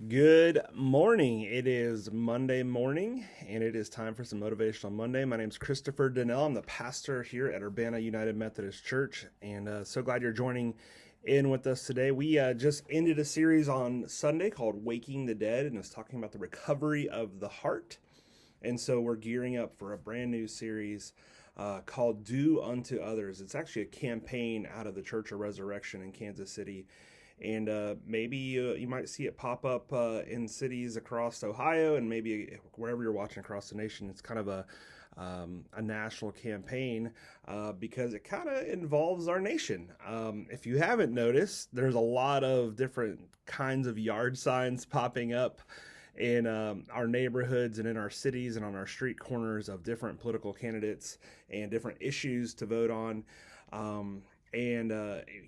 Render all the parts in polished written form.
Good morning. It is Monday morning, and it is time for some Motivational Monday. My name is Christopher Donnell. I'm the pastor here at Urbana United Methodist Church, and so glad you're joining in with us today. We just ended a series on Sunday called Waking the Dead, and it's talking about the recovery of the heart. And so we're gearing up for a brand new series called Do Unto Others. It's actually a campaign out of the Church of Resurrection in Kansas City. And maybe you might see it pop up in cities across Ohio, and maybe wherever you're watching across the nation. It's kind of a national campaign because it kind of involves our nation. If you haven't noticed, there's a lot of different kinds of yard signs popping up in our neighborhoods and in our cities and on our street corners of different political candidates and different issues to vote on. And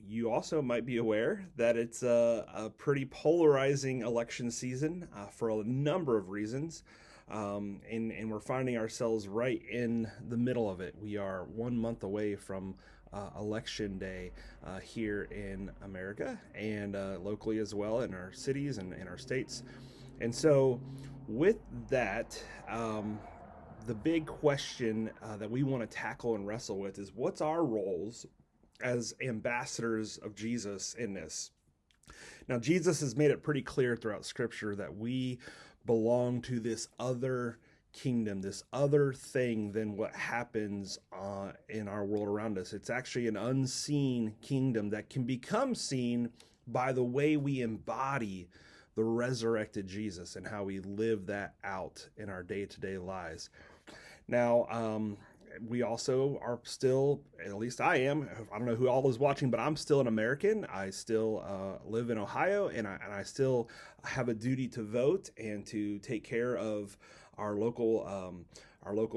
you also might be aware that it's a pretty polarizing election season for a number of reasons. And we're finding ourselves right in the middle of it. We are 1 month away from Election Day here in America and locally as well in our cities and in our states. And so with that, the big question that we want to tackle and wrestle with is what's our roles as ambassadors of Jesus in this. Now, Jesus has made it pretty clear throughout Scripture that we belong to this other kingdom, this other thing than what happens in our world around us. It's actually an unseen kingdom that can become seen by the way we embody the resurrected Jesus and how we live that out in our day-to-day lives. Now, we also are still, at least I am, I don't know who all is watching, but I'm still an American. I still live in Ohio, and I still have a duty to vote and to take care of our local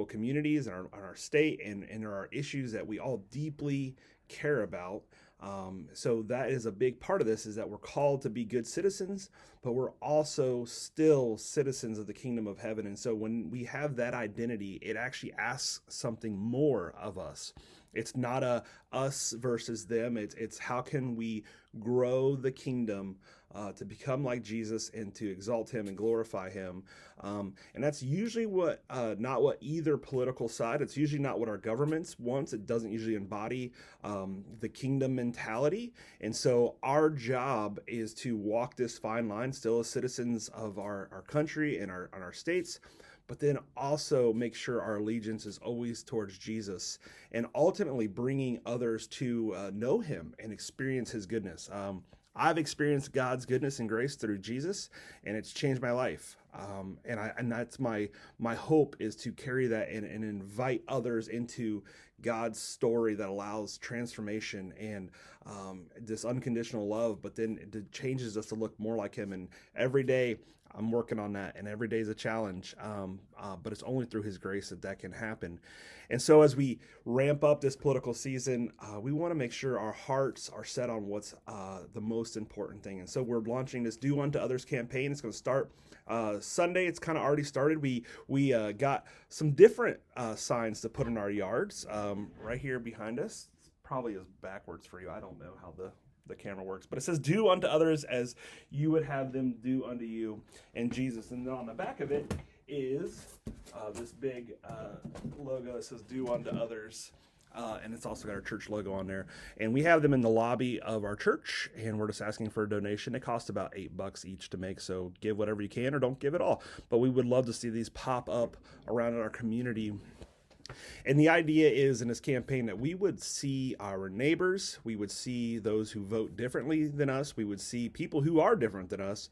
communities and our state, and there are issues that we all deeply care about. So that is a big part of this, is that we're called to be good citizens, but we're also still citizens of the kingdom of heaven. And so when we have that identity, it actually asks something more of us. It's not a us versus them. It's how can we grow the kingdom to become like Jesus and to exalt him and glorify him. And that's usually not what either political side, it's usually not what our governments wants. It doesn't usually embody the kingdom mentality. And so our job is to walk this fine line still as citizens of our country and our states, but then also make sure our allegiance is always towards Jesus and ultimately bringing others to know him and experience his goodness. I've experienced God's goodness and grace through Jesus, and it's changed my life. And that's my hope, is to carry that and invite others into God's story that allows transformation and this unconditional love, but then it changes us to look more like him. And every day I'm working on that, and every day is a challenge, but it's only through his grace that can happen. And so as we ramp up this political season, we want to make sure our hearts are set on what's the most important thing. And so we're launching this Do Unto Others campaign. It's going to start Sunday. It's kind of already started. We got some different signs to put in our yards right here behind us. It probably is backwards for you. I don't know how the camera works, but it says do unto others as you would have them do unto you in Jesus. And then on the back of it is this big logo that says do unto others. And it's also got our church logo on there. And we have them in the lobby of our church, and we're just asking for a donation. They cost about $8 each to make, so give whatever you can or don't give it all. But we would love to see these pop up around in our community. And the idea is in this campaign that we would see our neighbors, we would see those who vote differently than us, we would see people who are different than us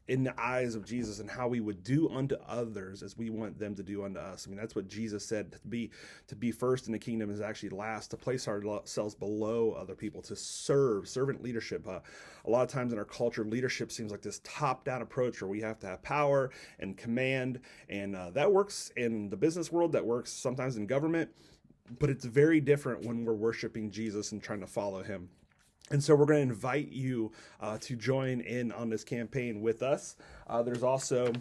in the eyes of Jesus, and how we would do unto others as we want them to do unto us. I mean, that's what Jesus said, to be first in the kingdom is actually last, to place ourselves below other people, to servant leadership. A lot of times in our culture, leadership seems like this top-down approach where we have to have power and command, and that works in the business world, that works sometimes in government, but it's very different when we're worshiping Jesus and trying to follow him. And so we're going to invite you to join in on this campaign with us. There's also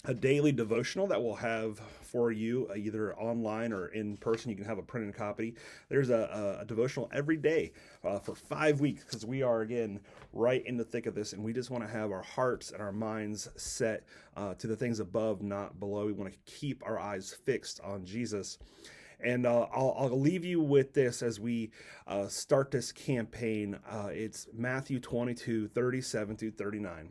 a daily devotional that we'll have for you either online or in person. You can have a printed copy. There's a devotional every day for 5 weeks, because we are, again, right in the thick of this, and we just want to have our hearts and our minds set to the things above, not below. We want to keep our eyes fixed on Jesus. And I'll leave you with this as we start this campaign. It's Matthew 22:37-39.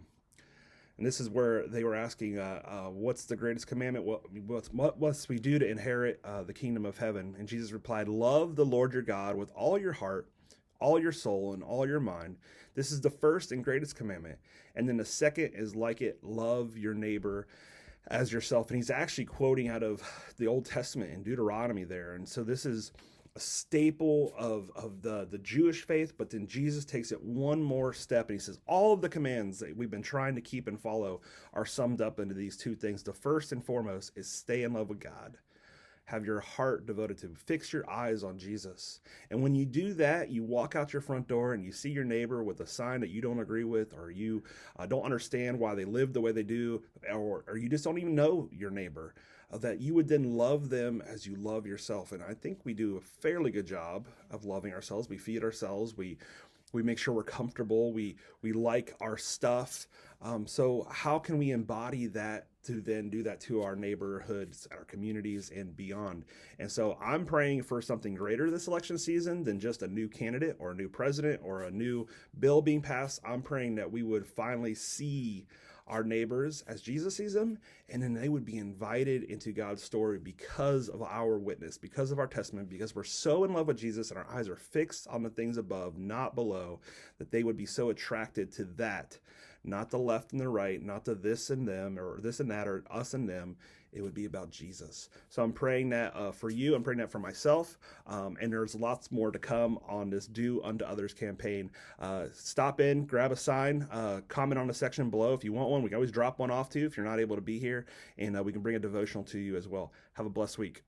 And this is where they were asking, what's the greatest commandment? What must we do to inherit the kingdom of heaven? And Jesus replied, love the Lord your God with all your heart, all your soul, and all your mind. This is the first and greatest commandment. And then the second is like it, love your neighbor as yourself. And he's actually quoting out of the Old Testament in Deuteronomy there. And so this is a staple of the Jewish faith, but then Jesus takes it one more step, and he says all of the commands that we've been trying to keep and follow are summed up into these two things. The first and foremost is stay in love with God. Have your heart devoted to him. Fix your eyes on Jesus. And when you do that, you walk out your front door and you see your neighbor with a sign that you don't agree with, or you don't understand why they live the way they do, or you just don't even know your neighbor, that you would then love them as you love yourself. And I think we do a fairly good job of loving ourselves. We feed ourselves. We make sure we're comfortable. We like our stuff. So how can we embody that to then do that to our neighborhoods, our communities, and beyond? And so I'm praying for something greater this election season than just a new candidate or a new president or a new bill being passed. I'm praying that we would finally see our neighbors as Jesus sees them, and then they would be invited into God's story because of our witness, because of our testimony, because we're so in love with Jesus and our eyes are fixed on the things above, not below, that they would be so attracted to that, not the left and the right, not the this and them, or this and that, or us and them. It would be about Jesus. So I'm praying that for you. I'm praying that for myself. And there's lots more to come on this Do Unto Others campaign. Stop in, grab a sign, comment on the section below if you want one. We can always drop one off too if you're not able to be here, and we can bring a devotional to you as well. Have a blessed week.